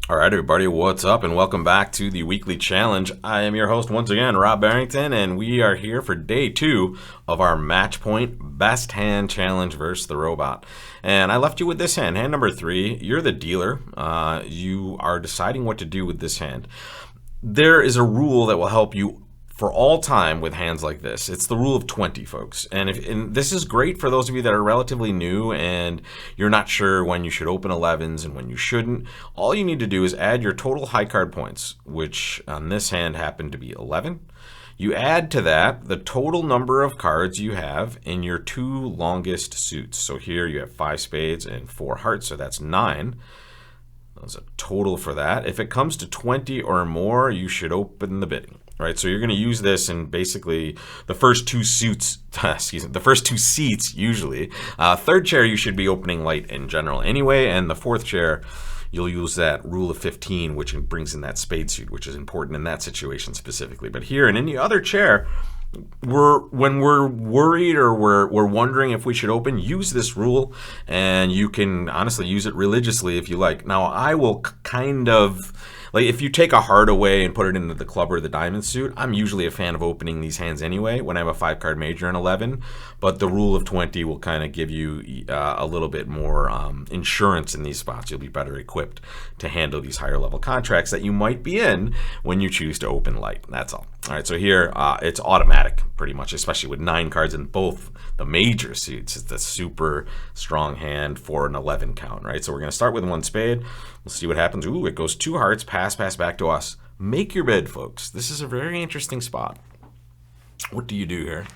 All right, everybody, what's up, and welcome back to the weekly challenge. I am your host once again, Rob Barrington, and we are here for day 2 of our Match Point Best Hand Challenge versus the Robot. And I left you with this hand number 3. You're the dealer. You are deciding what to do with this hand. There is a rule that will help you for all time with hands like this. It's the rule of 20, folks. And this is great for those of you that are relatively new and you're not sure when you should open 11s and when you shouldn't. All you need to do is add your total high card points, which on this hand happened to be 11. You add to that the total number of cards you have in your 2 longest suits. So here you have 5 spades and 4 hearts, so that's 9. There's a total for that. If it comes to 20 or more, you should open the bidding. Right, so you're going to use this in basically the first 2 suits, the first 2 seats usually. Third chair you should be opening light in general anyway, and the fourth chair you'll use that rule of 15, which brings in that spade suit, which is important in that situation specifically. But here in any other chair, when we're worried or we're wondering if we should open, use this rule, and you can honestly use it religiously if you like. Now, I will kind of, like, if you take a heart away and put it into the club or the diamond suit, I'm usually a fan of opening these hands anyway when I have a 5-card major and 11. But the rule of 20 will kind of give you a little bit more insurance in these spots. You'll be better equipped to handle these higher level contracts that you might be in when you choose to open light. That's all. All right, so here it's automatic pretty much, especially with 9 cards in both the major suits. It's a super strong hand for an 11 count, right? So we're going to start with 1 spade. We'll see what happens. Ooh, it goes 2 hearts, pass back to us. Make your bid, folks. This is a very interesting spot. What do you do here?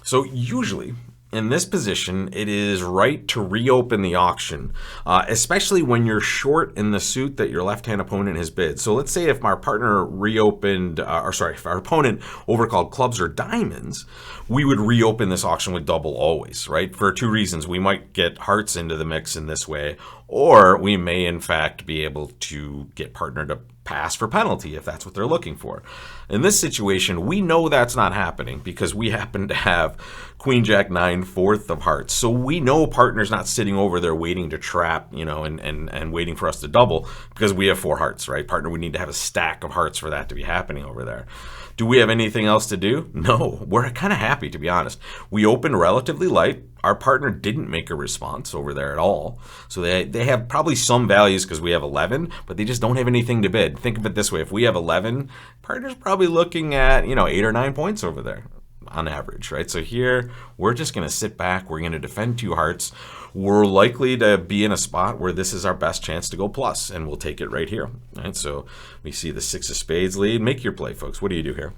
So usually, in this position, it is right to reopen the auction, especially when you're short in the suit that your left-hand opponent has bid. So let's say if our partner reopened, if our opponent overcalled clubs or diamonds, we would reopen this auction with double always, right? For 2 reasons. We might get hearts into the mix in this way, or we may in fact be able to get partner to pass for penalty if that's what they're looking for. In this situation, we know that's not happening because we happen to have Queen Jack 9 4th of hearts. So we know partner's not sitting over there waiting to trap, and waiting for us to double because we have 4 hearts, right? Partner would need to have a stack of hearts for that to be happening over there. Do we have anything else to do? No, we're kind of happy, to be honest. We opened relatively light. Our partner didn't make a response over there at all. So they have probably some values because we have 11, but they just don't have anything to bid. Think of it this way. If we have 11, partner's probably looking at, 8 or 9 points over there on average, right? So here, we're just going to sit back. We're going to defend 2 hearts. We're likely to be in a spot where this is our best chance to go plus, and we'll take it right here. Right? So we see the 6 of spades lead. Make your play, folks. What do you do here?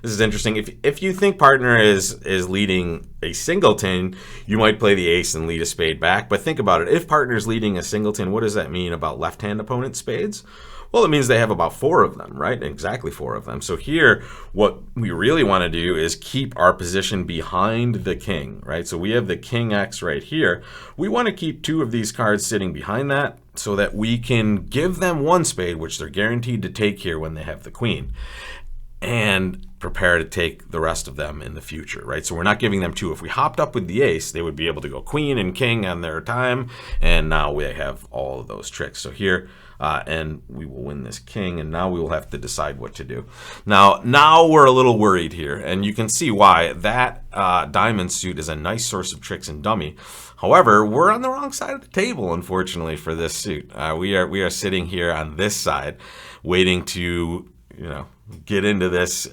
This is interesting. If you think partner is leading a singleton, you might play the ace and lead a spade back. But think about it. If partner's leading a singleton, what does that mean about left-hand opponent spades? Well, it means they have about 4 of them, right? Exactly 4 of them. So here, what we really want to do is keep our position behind the king, right? So we have the king X right here. We want to keep 2 of these cards sitting behind that so that we can give them 1 spade, which they're guaranteed to take here when they have the queen, and prepare to take the rest of them in the future, right? So we're not giving them 2. If we hopped up with the ace, they would be able to go queen and king on their time, and now we have all of those tricks. So here, and we will win this king, and now we will have to decide what to do. Now we're a little worried here, and you can see why. That diamond suit is a nice source of tricks in dummy. However, we're on the wrong side of the table, unfortunately, for this suit. We are sitting here on this side, waiting to, get into this,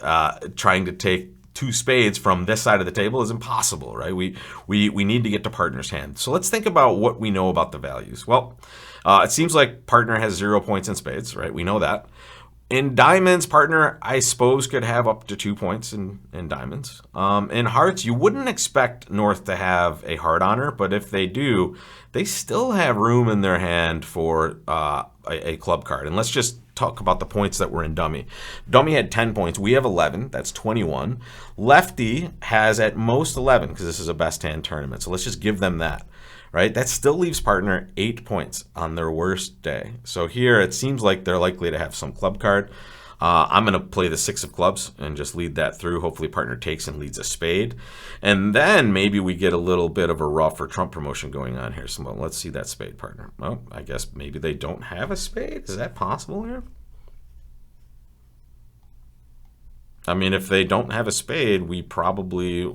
trying to take 2 spades from this side of the table is impossible, right? We need to get to partner's hand. So let's think about what we know about the values. Well, it seems like partner has 0 points in spades, right? We know that. In diamonds, partner, I suppose, could have up to 2 points in diamonds. In hearts, you wouldn't expect North to have a heart on her, but if they do, they still have room in their hand for a club card. And let's just talk about the points that were in dummy. Dummy had 10 points. We have 11. That's 21. Lefty has at most 11 because this is a best hand tournament. So let's just give them that. Right? That still leaves partner 8 points on their worst day. So here it seems like they're likely to have some club card. I'm going to play the 6 of clubs and just lead that through. Hopefully partner takes and leads a spade. And then maybe we get a little bit of a ruff or trump promotion going on here. So let's see that spade, partner. Oh, I guess maybe they don't have a spade. Is that possible here? I mean, if they don't have a spade, we probably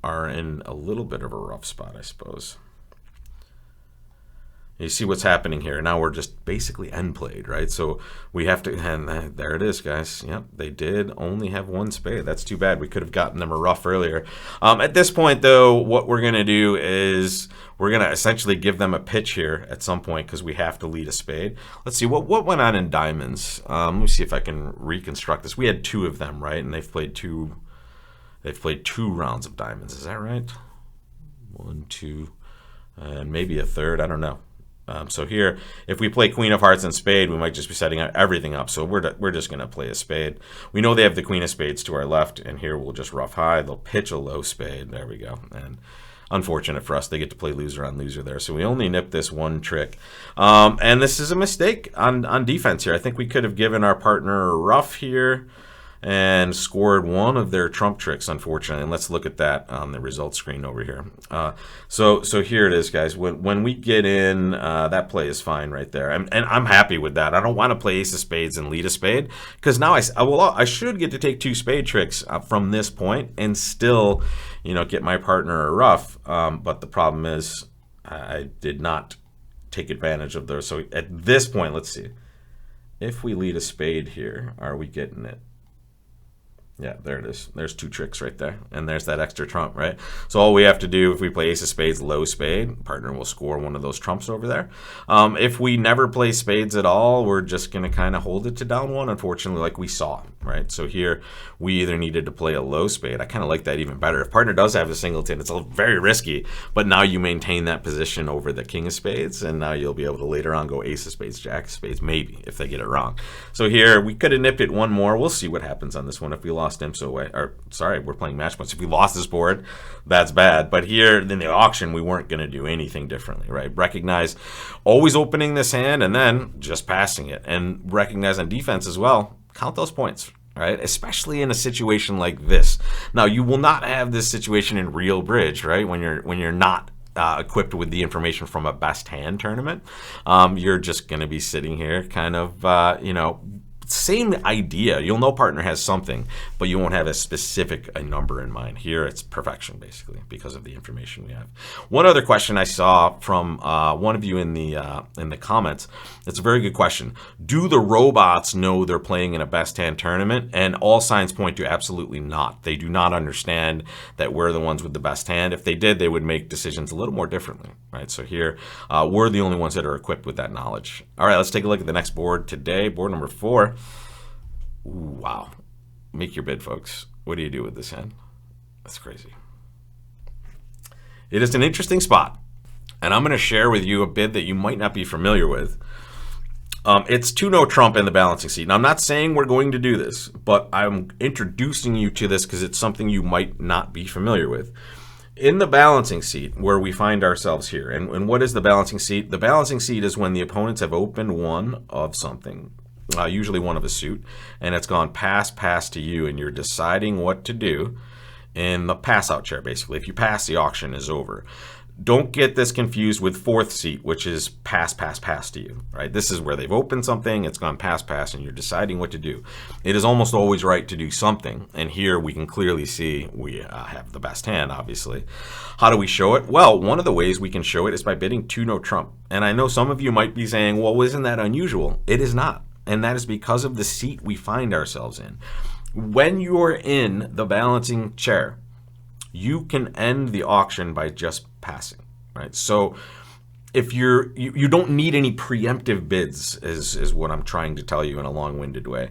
are in a little bit of a rough spot, I suppose. You see what's happening here. Now we're just basically end played, right? So we have to, and there it is, guys. Yep, they did only have 1 spade. That's too bad. We could have gotten them a ruff earlier. At this point, though, what we're going to do is we're going to essentially give them a pitch here at some point because we have to lead a spade. Let's see, what went on in diamonds? Let me see if I can reconstruct this. We had 2 of them, right? And they've played two rounds of diamonds. Is that right? 1, 2, and maybe a third. I don't know. So here, if we play queen of hearts and spade, we might just be setting everything up. So we're just going to play a spade. We know they have the queen of spades to our left, and here we'll just rough high. They'll pitch a low spade. There we go. And unfortunate for us, they get to play loser on loser there. So we only nip this 1 trick. And this is a mistake on defense here. I think we could have given our partner a ruff here and scored 1 of their trump tricks, unfortunately. And let's look at that on the results screen over here. So here it is, guys. When we get in, that play is fine right there. And I'm happy with that. I don't want to play ace of spades and lead a spade because now I should get to take 2 spade tricks from this point and still, get my partner a ruff. But the problem is I did not take advantage of those. So at this point, let's see. If we lead a spade here, are we getting it? Yeah, there it is. There's 2 tricks right there. And there's that extra trump, right? So all we have to do, if we play ace of spades, low spade, partner will score 1 of those trumps over there. If we never play spades at all, we're just going to kind of hold it to down 1, unfortunately, like we saw, right? So here, we either needed to play a low spade. I kind of like that even better. If partner does have a singleton, it's very risky, but now you maintain that position over the king of spades, and now you'll be able to later on go ace of spades, jack of spades, maybe, if they get it wrong. So here, we could have nipped it 1 more. We'll see what happens on this one if we lost him. So we're playing match points. If we lost this board, that's bad. But here in the auction, we weren't going to do anything differently, right? Recognize always opening this hand and then just passing it, and recognize on defense as well. Count those points, right? Especially in a situation like this. Now, you will not have this situation in real bridge, right? When you're not equipped with the information from a best hand tournament, you're just going to be sitting here kind of, same idea. You'll know partner has something, but you won't have a specific number in mind. Here, it's perfection, basically, because of the information we have. One other question I saw from one of you in the comments. It's a very good question. Do the robots know they're playing in a best hand tournament? And all signs point to absolutely not. They do not understand that we're the ones with the best hand. If they did, they would make decisions a little more differently, right? So here, we're the only ones that are equipped with that knowledge. All right, let's take a look at the next board today, board number 4. Ooh, wow. Make your bid, folks. What do you do with this hand? That's crazy. It is an interesting spot, and I'm going to share with you a bid that you might not be familiar with. It's 2-no trump in the balancing seat. Now, I'm not saying we're going to do this, but I'm introducing you to this because it's something you might not be familiar with. In the balancing seat, where we find ourselves here, and what is the balancing seat? The balancing seat is when the opponents have opened 1 of something, usually 1 of a suit, and it's gone pass to you, and you're deciding what to do in the pass out chair, basically. If you pass, the auction is over. Don't get this confused with 4th seat, which is pass to you, right? This is where they've opened something, it's gone pass, and you're deciding what to do. It is almost always right to do something, and here we can clearly see we have the best hand, obviously. How do we show it? Well, one of the ways we can show it is by bidding 2-no trump. And I know some of you might be saying, well, isn't that unusual? It is not, and that is because of the seat we find ourselves in. When you're in the balancing chair, you can end the auction by just passing, right? So if you don't need any preemptive bids is what I'm trying to tell you in a long-winded way,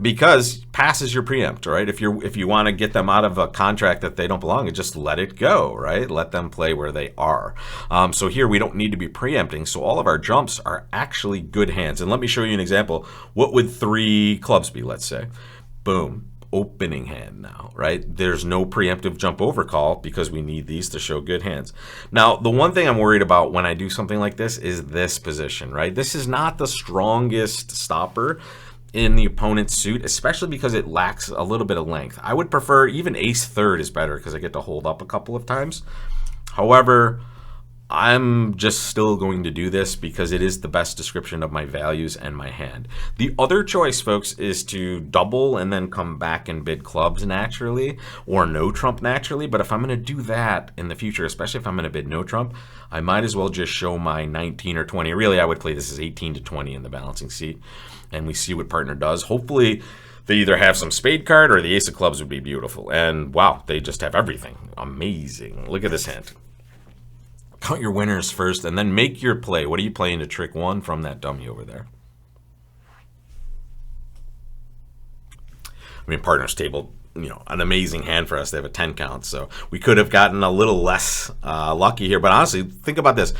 because pass is your preempt, right? If you want to get them out of a contract that they don't belong in, just let it go, right? Let them play where they are. So here we don't need to be preempting. So all of our jumps are actually good hands. And let me show you an example. What would 3 clubs be? Let's say, boom. Opening hand now, right? There's no preemptive jump over call because we need these to show good hands. Now, the one thing I'm worried about when I do something like this is this position, right? This is not the strongest stopper. in the opponent's suit, especially because it lacks a little bit of length. I would prefer even ace third is better because I get to hold up a couple of times. However, I'm just still going to do this because it is the best description of my values and my hand. The other choice, folks, is to double and then come back and bid clubs naturally or no trump naturally. But if I'm going to do that in the future, especially if I'm going to bid no trump, I might as well just show my 19 or 20. Really, I would play this as 18 to 20 in the balancing seat, and we see what partner does. Hopefully, they either have some spade card or the ace of clubs would be beautiful. And wow, they just have everything. Amazing. Look at this hand. Count your winners first and then make your play. What are you playing to trick one from that dummy over there? I mean, partner's table, an amazing hand for us. They have a 10 count, so we could have gotten a little less lucky here. But honestly, think about this.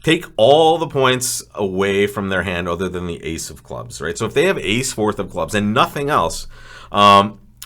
Take all the points away from their hand other than the ace of clubs, right? So if they have ace fourth of clubs and nothing else,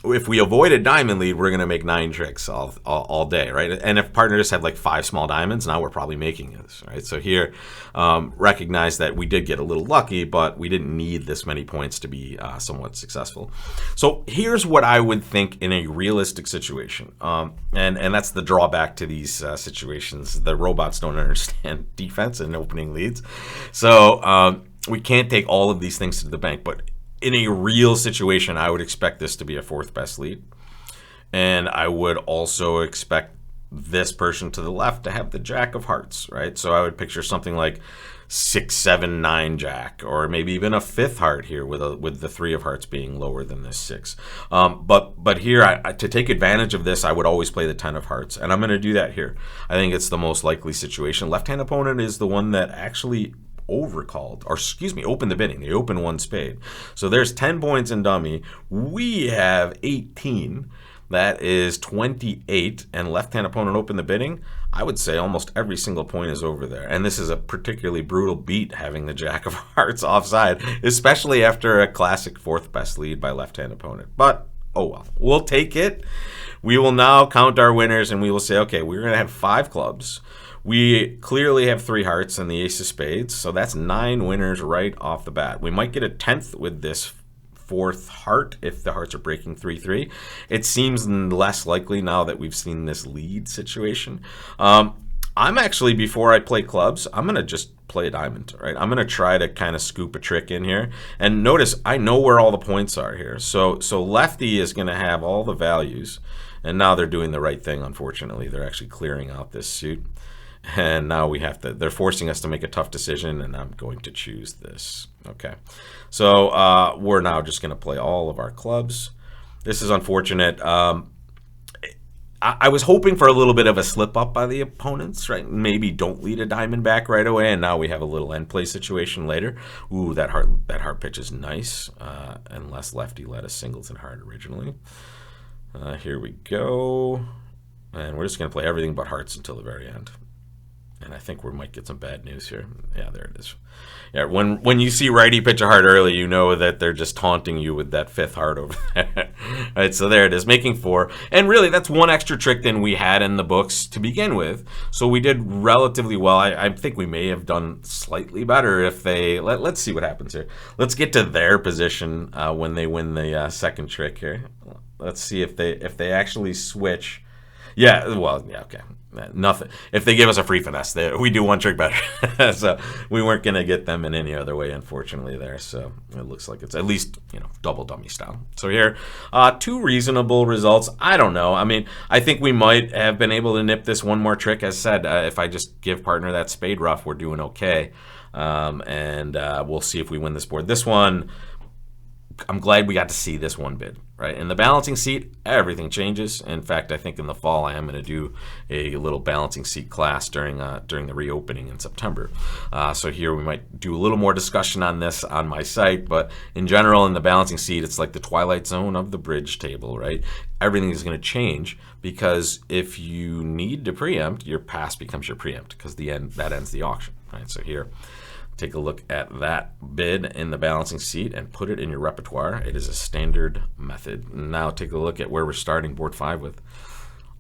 if we avoid a diamond lead, we're going to make 9 tricks all day, right? And if partner just had like 5 small diamonds, now we're probably making this, right? So here, recognize that we did get a little lucky, but we didn't need this many points to be somewhat successful. So here's what I would think in a realistic situation, and that's the drawback to these situations. The robots don't understand defense and opening leads, so we can't take all of these things to the bank, but in a real situation, I would expect this to be a 4th best lead. And I would also expect this person to the left to have the jack of hearts, right? So I would picture something like 6, 7, 9 jack, or maybe even a 5th heart here with the 3 of hearts being lower than this 6. But here, to take advantage of this, I would always play the 10 of hearts. And I'm going to do that here. I think it's the most likely situation. Left-hand opponent is the one that actually opened the bidding. They opened 1 spade. So there's 10 points in dummy. We have 18. That is 28. And left-hand opponent opened the bidding. I would say almost every single point is over there. And this is a particularly brutal beat having the jack of hearts offside, especially after a classic 4th best lead by left-hand opponent. But oh well, we'll take it. We will now count our winners and we will say, okay, we're going to have 5 clubs. We clearly have 3 hearts and the ace of spades, so that's 9 winners right off the bat. We might get a 10th with this 4th heart if the hearts are breaking 3-3. It seems less likely now that we've seen this lead situation. I'm actually, before I play clubs, I'm going to just play a diamond, right? I'm going to try to kind of scoop a trick in here. And notice, I know where all the points are here. So lefty is going to have all the values, and now they're doing the right thing, unfortunately. They're actually clearing out this suit. And now they're forcing us to make a tough decision, and I'm going to choose this. Okay, so we're now just going to play all of our clubs. This is unfortunate. I was hoping for a little bit of a slip up by the opponents, right? Maybe don't lead a diamond back right away, and now we have a little end play situation later. Ooh, that heart pitch is nice, unless lefty led a singleton heart originally. Here we go, and we're just going to play everything but hearts until the very end. And I think we might get some bad news here. Yeah, there it is. Yeah, when you see righty pitch a heart early, you know that they're just taunting you with that 5th heart over there. All right, so there it is, making 4. And really, that's 1 extra trick than we had in the books to begin with. So we did relatively well. I think we may have done slightly better if they... Let's see what happens here. Let's get to their position when they win the second trick here. Let's see if they actually switch. Yeah, well, yeah, okay. Nothing. If they give us a free finesse, we do 1 trick better. So we weren't going to get them in any other way, unfortunately, there. So it looks like it's at least, double dummy style. So here, 2 reasonable results. I don't know. I mean, I think we might have been able to nip this 1 more trick. As said, if I just give partner that spade ruff, we're doing okay. And we'll see if we win this board. This one, I'm glad we got to see this 1 bid, right? In the balancing seat, everything changes. In fact, I think in the fall I am going to do a little balancing seat class during the reopening in September. So here we might do a little more discussion on this on my site, but in general, in the balancing seat, it's like the twilight zone of the bridge table, right? Everything is going to change because if you need to preempt, your pass becomes your preempt because that ends the auction, right? So here, take a look at that bid in the balancing seat and put it in your repertoire. It is a standard method. Now take a look at where we're starting board 5 with.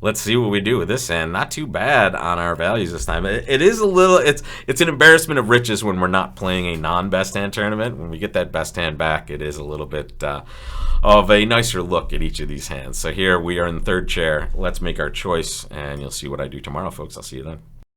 Let's see what we do with this hand. Not too bad on our values this time. It is a little, it's an embarrassment of riches when we're not playing a non-best hand tournament. When we get that best hand back, it is a little bit of a nicer look at each of these hands. So here we are in the third chair. Let's make our choice, and you'll see what I do tomorrow, folks. I'll see you then.